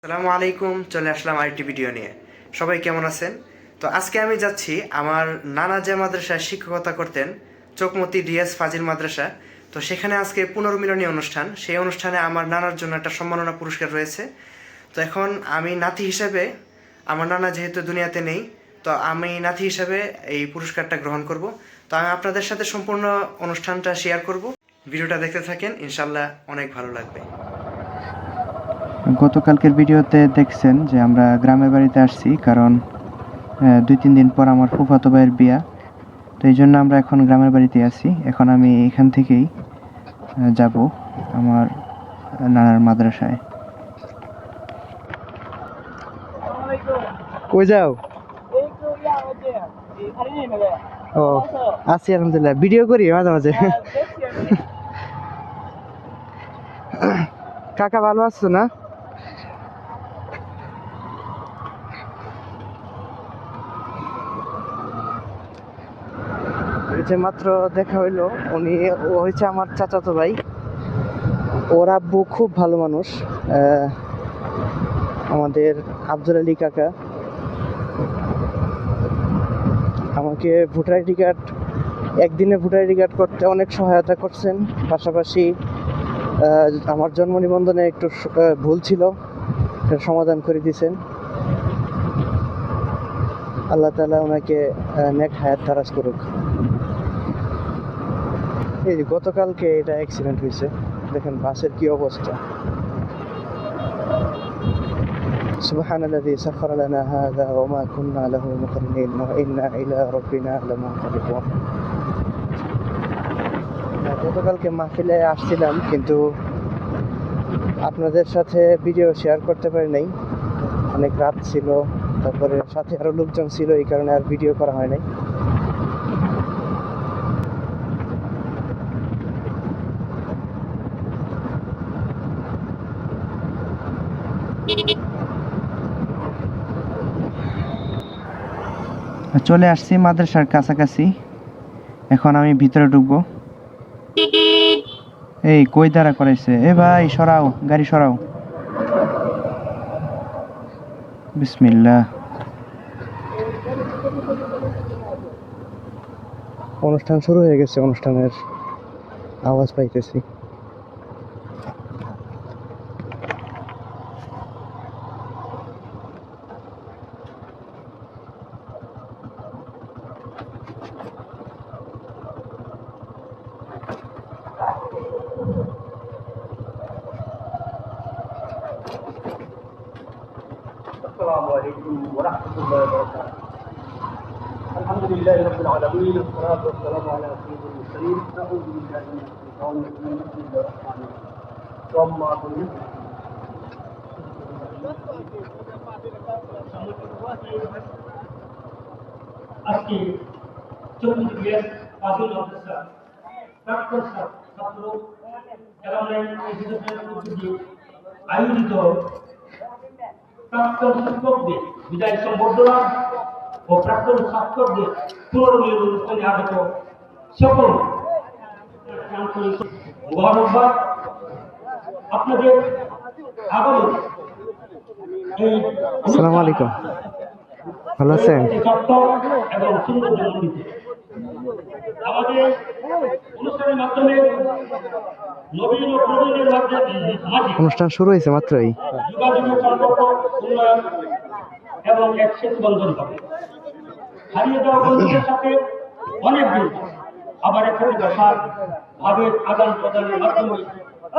আসসালামু আলাইকুম, চলে আসলাম আরেকটি ভিডিও নিয়ে। সবাই কেমন আছেন? তো আজকে আমি যাচ্ছি আমার নানা যে মাদ্রাসায় শিক্ষকতা করতেন, চোকমতি ডিএস ফাজিল মাদ্রাসা। তো সেখানে আজকে পুনর্মিলনী অনুষ্ঠান। সেই অনুষ্ঠানে আমার নানার জন্য একটা সম্মাননা পুরস্কার রয়েছে। তো এখন আমি নাতি হিসেবে, আমার নানা যেহেতু দুনিয়াতে নেই, তো আমি নাতি হিসেবে এই পুরস্কারটা গ্রহণ করব। তো আমি আপনাদের সাথে সম্পূর্ণ অনুষ্ঠানটা শেয়ার করব। ভিডিওটা দেখতে থাকেন, ইনশাল্লাহ অনেক ভালো লাগবে। গতকালকের ভিডিওতে দেখছেন যে আমরা গ্রামের বাড়িতে আসছি, কারণ 2-3 দিন পর আমার ফুফাতো ভাইয়ের বিয়া। তো এই জন্য আমরা এখন গ্রামের বাড়িতে আছি। এখন আমি এখান থেকেই যাব আমার নানার মাদ্রাসায়। কই যাও? ও আছি, আলহামদুলিল্লাহ। ভিডিও করি মাঝে মাঝে। কাকা ভালো আছো না? যে মাত্র দেখা হইলো, ও হয়েছে আমার চাচাতো ভাই। ওর আব্বু খুব ভালো মানুষ, আমাদের আব্দুল আলী কাকা। আমাকে ভোটার আইডি কার্ড, একদিনে ভোটার আইডি কার্ড করতে অনেক সহায়তা করছেন। পাশাপাশি আমার জন্ম নিবন্ধনে একটু ভুল ছিল, সেটা সমাধান করে দিয়েছেন। আল্লাহ তাআলা ওনাকে নেক হায়াত দারাজ করুক। এই যে গতকালকে এটা অ্যাক্সিডেন্ট হয়েছে, দেখেন বাসের কি অবস্থা। সুবহানাল্লাযী সাখারা লানা হাযা ওয়া মা কুন্না লাহু মুকরিনিন ওয়া ইন্না ইলা রাব্বিনা লামুনকালিবুন। গতকালকে মাহফিলে আসছিলাম, কিন্তু আপনাদের সাথে ভিডিও শেয়ার করতে পারি নাই। অনেক রাত ছিল, তারপরে সাথে আরো লোকজন ছিল, এই কারণে আর ভিডিও করা হয় নাই। চলে আসছি মাদ্রাসার কাছাকাছি, এখন আমি ভিতরে ঢুকবো। এই কই দাঁড়া করাইছে? এ ভাই সরাও, গাড়ি সরাও। বিসমিল্লাহ। অনুষ্ঠান শুরু হয়ে গেছে, অনুষ্ঠানের আওয়াজ পাইতেছি। السلام عليكم ورحمة الله وبركاته. الحمد لله رب العالمين، والصلاة والسلام على سيد المرسلين. أعوذ بالله من الشيطان الرجيم، بسم الله الرحمن الرحيم. ثم আজকে চৌধুরী ফাজিল মাদ্রাসা প্রাক্তন ছাত্র আয়োজিত প্রাক্তন শিক্ষকদের বিদায় সম্বর্ধনা ও প্রাক্তন ছাত্রদের পুনর্মিলন অনুষ্ঠানে আগত সকল মোবারকবাদ। আপনাদের আগমন এই আসসালামু আলাইকুম, ভালো আছেন? এবং সুন্দর জন্মদিতে আমাদের অনুষ্ঠানের মাধ্যমে নবীন ও প্রবীণের মাঝে অনুষ্ঠান শুরু হয়েছে মাত্রই। যোগাযোগের সম্পর্ক উন্নয়ন এবং এক সেতু বন্ধন হবে। হারিয়ে যাওয়া বন্ধুদের সাথে অনেক দিন আবার এখানে বসার ভাবের আদান প্রদানের মাধ্যমে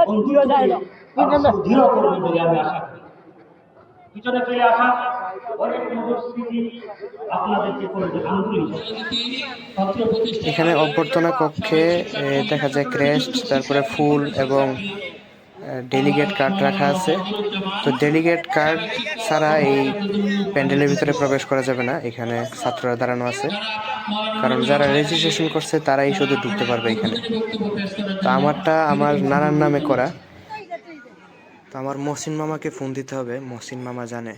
বন্ধুত্বকে দৃঢ় করবে বলে আমি আশা করি। পিছনে চলে আসা অনেক মধুর স্মৃতি আপনাদেরকে করে এখানে অভ্যর্থনা কক্ষে দেখা যায় ক্রেস্ট, তারপরে ফুল এবং ডেলিগেট কার্ড রাখা আছে। তো ডেলিগেট কার্ড ছাড়া এই প্যান্ডেলের ভিতরে প্রবেশ করা যাবে না। এখানে ছাত্ররা দাঁড়ানো আছে, কারণ যারা রেজিস্ট্রেশন করছে তারাই শুধু ঢুকতে পারবে এখানে। তো আমারটা আমার নানার নামে করা। তো আমার মহসিন মামাকে ফোন দিতে হবে, মহসিন মামা জানে।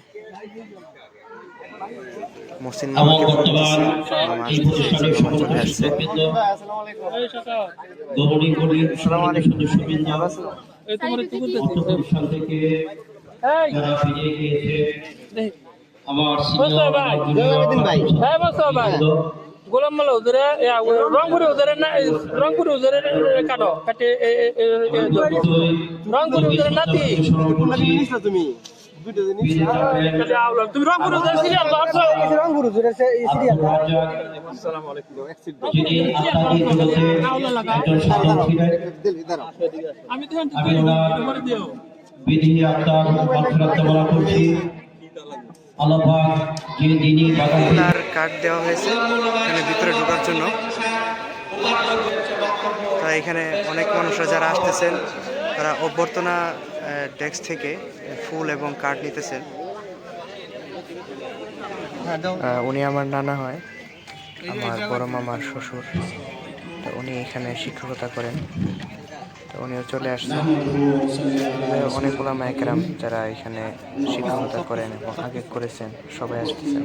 মহসিন মামাকে ফোন দিতেছি, মামা আসতেছে, জি মামা চলে আসছে। আসসালামু আলাইকুম, ভালো আছেন? যারা বিজয়ী হয়েছে আমার সিনিয়র হ্যাঁ বসো ভাই গোলাম মালা উদরে রংপুরে উদরে না রংপুরে উদরে কাটো কাটে রংপুরে উদরে নাতি তুমি তুমি রংপুরে উদরে সিরিয়াল ধরছো রংপুরে উদরে সিরিয়াল আসসালামু আলাইকুম যিনি আপনাদের জগতে একজন সাধক ছিলেন আমি তো আমি দিও বিধি আত্মার মাগফিরাত কামনা করছি আল্লাহ পাক যে দিনই বাগান তার কার্ড দেওয়া হয়েছে এখানে ভিতরে ঢোকার জন্য। তাই এখানে অনেক মানুষরা যারা আসতেছেন তারা অভ্যর্থনা ডেস্ক থেকে ফুল এবং কার্ড নিতেছেন। উনি আমার নানা হয়, আমার বড় মামার শ্বশুর। তো উনি এখানে শিক্ষকতা করেন, তো উনিও চলে আসছেন। অনেক ওলামা একরাম যারা এখানে শিক্ষকতা করেন এবং আগে করেছেন সবাই আসতেছেন।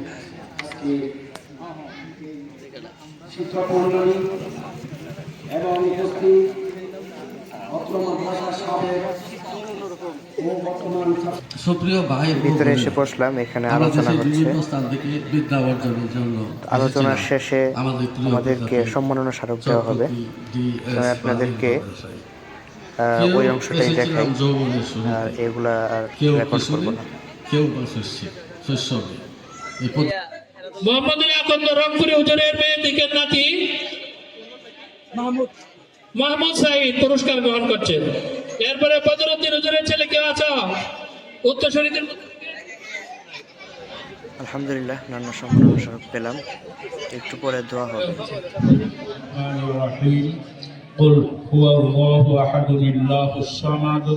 শিক্ষক মন্ডলী এবং উপস্থিত অত্র মাদ্রাসার সাবেক ও বর্তমান সুপ্রিয় ভাই ভিতরে এসে বসলাম, এখানে আলোচনা হচ্ছে। বিদ্যা অর্জনের জন্য আলোচনার শেষে আমাদেরকে সম্মাননা স্মারক দেওয়া হবে। আমি আপনাদেরকে ওই অংশটাই দেখাই, আর এগুলা আর রেকর্ড করবো না। কেউ বা শস্য মোহাম্মদুল আকন্দ রংপুরে হুজুরের মেয়ে দিকের নাতি মাহমুদ সাঈদ পুরস্কার গ্রহণ করছেন। এরপরে বদরুদ্দিন হুজুরের ছেলে কেউ আছো উত্তরসূরিদের আলহামদুলিল্লাহ নানা সম্মাননা স্মারক পেলাম, একটু পরে দোয়া হবে। قل هو الله أحد الله الصمد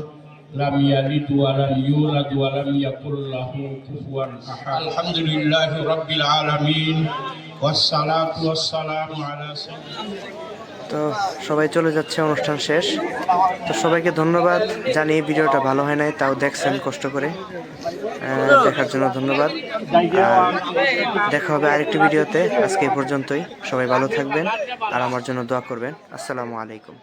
لم يلد ولم يولد ولم يكن له كفوا أحد الحمد لله رب العالمين والصلاة والسلام على سيدنا। তো সবাই চলে যাচ্ছে, অনুষ্ঠান শেষ। তো সবাইকে ধন্যবাদ জানিয়ে ভিডিওটা ভালো হয় নাই তাও দেখছেন কষ্ট করে, দেখার জন্য ধন্যবাদ। আর দেখা হবে আরেকটি ভিডিওতে। আজকে এই পর্যন্তই, সবাই ভালো থাকবেন আর আমার জন্য দোয়া করবেন। আসসালামু আলাইকুম।